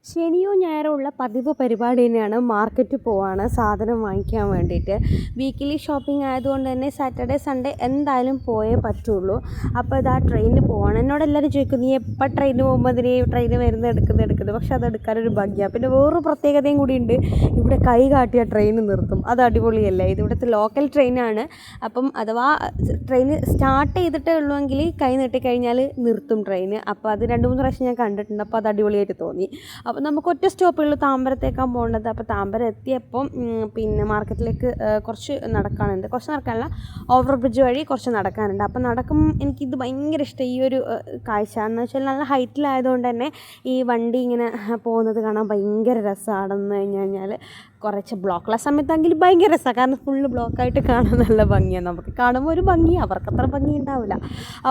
ശനിയോ ഞായറോ ഉള്ള പതിവ് പരിപാടി തന്നെയാണ് മാർക്കറ്റിൽ പോവാണ് സാധനം വാങ്ങിക്കാൻ വേണ്ടിയിട്ട്. വീക്കിലി ഷോപ്പിംഗ് ആയതുകൊണ്ട് തന്നെ സാറ്റർഡേ സൺഡേ എന്തായാലും പോയേ പറ്റുള്ളൂ. അപ്പോൾ ഇതാ ട്രെയിനിന് പോവാണ്. എന്നോട് എല്ലാവരും ചോദിക്കും, നീ എപ്പോൾ ട്രെയിന് പോകുമ്പോൾ അതിന് ട്രെയിന് വരുന്നത് എടുക്കുന്നത്, പക്ഷെ അത് എടുക്കാനൊരു ഭംഗിയാണ്. പിന്നെ വേറൊരു പ്രത്യേകതയും കൂടി ഉണ്ട്, ഇവിടെ കൈ കാട്ടിയ ട്രെയിൻ നിർത്തും. അത് അടിപൊളിയല്ലേ? ഇത് ഇവിടുത്തെ ലോക്കൽ ട്രെയിനാണ്. അപ്പം അഥവാ ട്രെയിൻ സ്റ്റാർട്ട് ചെയ്തിട്ടേ ഉള്ളുവെങ്കിൽ കൈ നീട്ടിക്കഴിഞ്ഞാൽ നിർത്തും ട്രെയിൻ. അപ്പോൾ അത് 2-3 പ്രാവശ്യം ഞാൻ കണ്ടിട്ടുണ്ട്. അപ്പോൾ അത് അടിപൊളിയായിട്ട് തോന്നി. അപ്പോൾ നമുക്ക് ഒറ്റ സ്റ്റോപ്പേ ഉള്ളൂ താമ്പരത്തേക്കാണ് പോകേണ്ടത്. അപ്പോൾ താമ്പരം എത്തിയപ്പം പിന്നെ മാർക്കറ്റിലേക്ക് കുറച്ച് നടക്കാനുണ്ട്. കുറച്ച് നടക്കാനല്ല, ഓവർ ബ്രിഡ്ജ് വഴി കുറച്ച് നടക്കാനുണ്ട്. അപ്പോൾ എനിക്കിത് ഭയങ്കര ഇഷ്ടം, ഈ ഒരു കാഴ്ച. എന്ന് വെച്ചാൽ നല്ല ഹൈറ്റിലായതുകൊണ്ട് തന്നെ ഈ വണ്ടി ഇങ്ങനെ പോകുന്നത് കാണാൻ ഭയങ്കര രസമാണെന്ന് കഴിഞ്ഞാൽ. കുറച്ച് ബ്ലോക്കുള്ള സമയത്താണെങ്കിൽ ഭയങ്കര രസമാണ്, കാരണം ഫുള്ള് ബ്ലോക്കായിട്ട് കാണാൻ നല്ല ഭംഗിയാണ്. നമുക്ക് കാണുമ്പോൾ ഒരു ഭംഗി, അവർക്കത്ര ഭംഗി ഉണ്ടാവില്ല.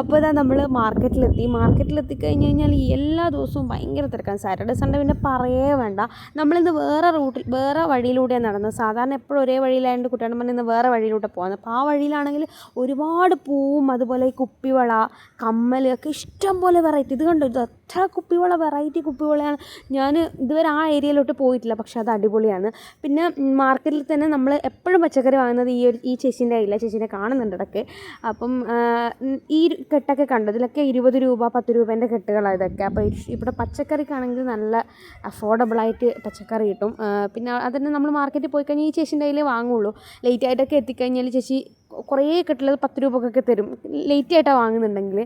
അപ്പോൾ ഇതാ നമ്മൾ മാർക്കറ്റിലെത്തി കഴിഞ്ഞ് കഴിഞ്ഞാൽ എല്ലാ ദിവസവും ഭയങ്കര തിരക്കാണ്. സാറ്റർഡേ സൺഡേ പിന്നെ പറയേ വേണ്ട. നമ്മളിന്ന് വേറെ വഴിയിലൂടെയാണ് നടന്നത്. സാധാരണ എപ്പോഴും ഒരേ വഴിയിലായതുകൊണ്ട് കുട്ടികൾ പറഞ്ഞ് ഇന്ന് വേറെ വഴിയിലൂടെ പോകുന്നത്. അപ്പോൾ ആ വഴിയിലാണെങ്കിൽ ഒരുപാട് പൂവും അതുപോലെ ഈ കുപ്പിവള, കമ്മൽ ഒക്കെ ഇഷ്ടം പോലെ വെറൈറ്റി. ഇത് കണ്ടോ, ഇത് എത്ര കുപ്പിവള, വെറൈറ്റി കുപ്പിവളയാണ്. ഞാൻ ഇതുവരെ ആ ഏരിയയിലോട്ട് പോയിട്ടില്ല, പക്ഷെ അത് അടിപൊളിയാണ്. പിന്നെ മാർക്കറ്റിൽ തന്നെ നമ്മൾ എപ്പോഴും പച്ചക്കറി വാങ്ങുന്നത് ഈ ചേച്ചീൻ്റെ കയ്യില്ല. ചേച്ചീനെ കാണുന്നുണ്ട് ഇടയ്ക്ക്. അപ്പം ഈ കെട്ടൊക്കെ കണ്ടു, ഇതിലൊക്കെ 20 രൂപ 10 രൂപേൻ്റെ കെട്ടുകളാണ് ഇതൊക്കെ. അപ്പോൾ ഇവിടെ പച്ചക്കറിക്കാണെങ്കിൽ നല്ല അഫോർഡബിളായിട്ട് പച്ചക്കറി കിട്ടും. പിന്നെ അതന്നെ നമ്മൾ മാർക്കറ്റിൽ പോയി കഴിഞ്ഞാൽ ഈ ചേച്ചീൻ്റെ കയ്യിലേ വാങ്ങുള്ളൂ. ലേറ്റായിട്ടൊക്കെ എത്തിക്കഴിഞ്ഞാൽ ചേച്ചി കുറേ കെട്ടുള്ളത് 10 രൂപക്കൊക്കെ തരും, ലേറ്റ് ആയിട്ടാണ് വാങ്ങുന്നുണ്ടെങ്കിൽ.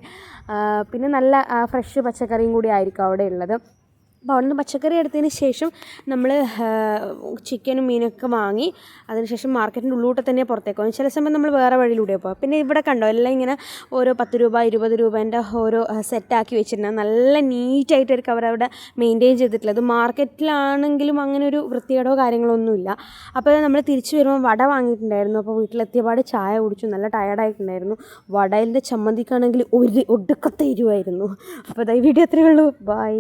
പിന്നെ നല്ല ഫ്രഷ് പച്ചക്കറിയും കൂടി ആയിരിക്കും അവിടെ ഉള്ളത്. അപ്പോൾ അവിടെ നിന്ന് പച്ചക്കറി എടുത്തതിന് ശേഷം നമ്മൾ ചിക്കനും മീനൊക്കെ വാങ്ങി അതിനുശേഷം മാർക്കറ്റിൻ്റെ ഉള്ളിലോട്ട് തന്നെ പുറത്തേക്ക് പോകും. ചില സമയം നമ്മൾ വേറെ വഴിയിലൂടെ പോകും. പിന്നെ ഇവിടെ കണ്ടോ, എല്ലാം ഇങ്ങനെ ഓരോ 10 രൂപ 20 രൂപേൻ്റെ ഓരോ സെറ്റാക്കി വെച്ചിട്ടുണ്ട്. നല്ല നീറ്റായിട്ടായിരിക്കും അവരവിടെ മെയിൻറ്റെയിൻ ചെയ്തിട്ടുള്ളത്. മാർക്കറ്റിലാണെങ്കിലും അങ്ങനെ ഒരു വൃത്തികേടോ കാര്യങ്ങളോ ഒന്നുമില്ല. അപ്പോൾ നമ്മൾ തിരിച്ച് വരുമ്പോൾ വട വാങ്ങിയിട്ടുണ്ടായിരുന്നു. അപ്പോൾ വീട്ടിലെത്തിയപാട് ചായ കുടിച്ചു, നല്ല ടയർഡായിട്ടുണ്ടായിരുന്നു. വടയിൻ്റെ ചമ്മന്തിക്കാണെങ്കിൽ ഒടുക്കത്തെ എരിവായിരുന്നു. അപ്പോൾ ഈ വീഡിയോ അത്രയേ ഉള്ളൂ. ബൈ.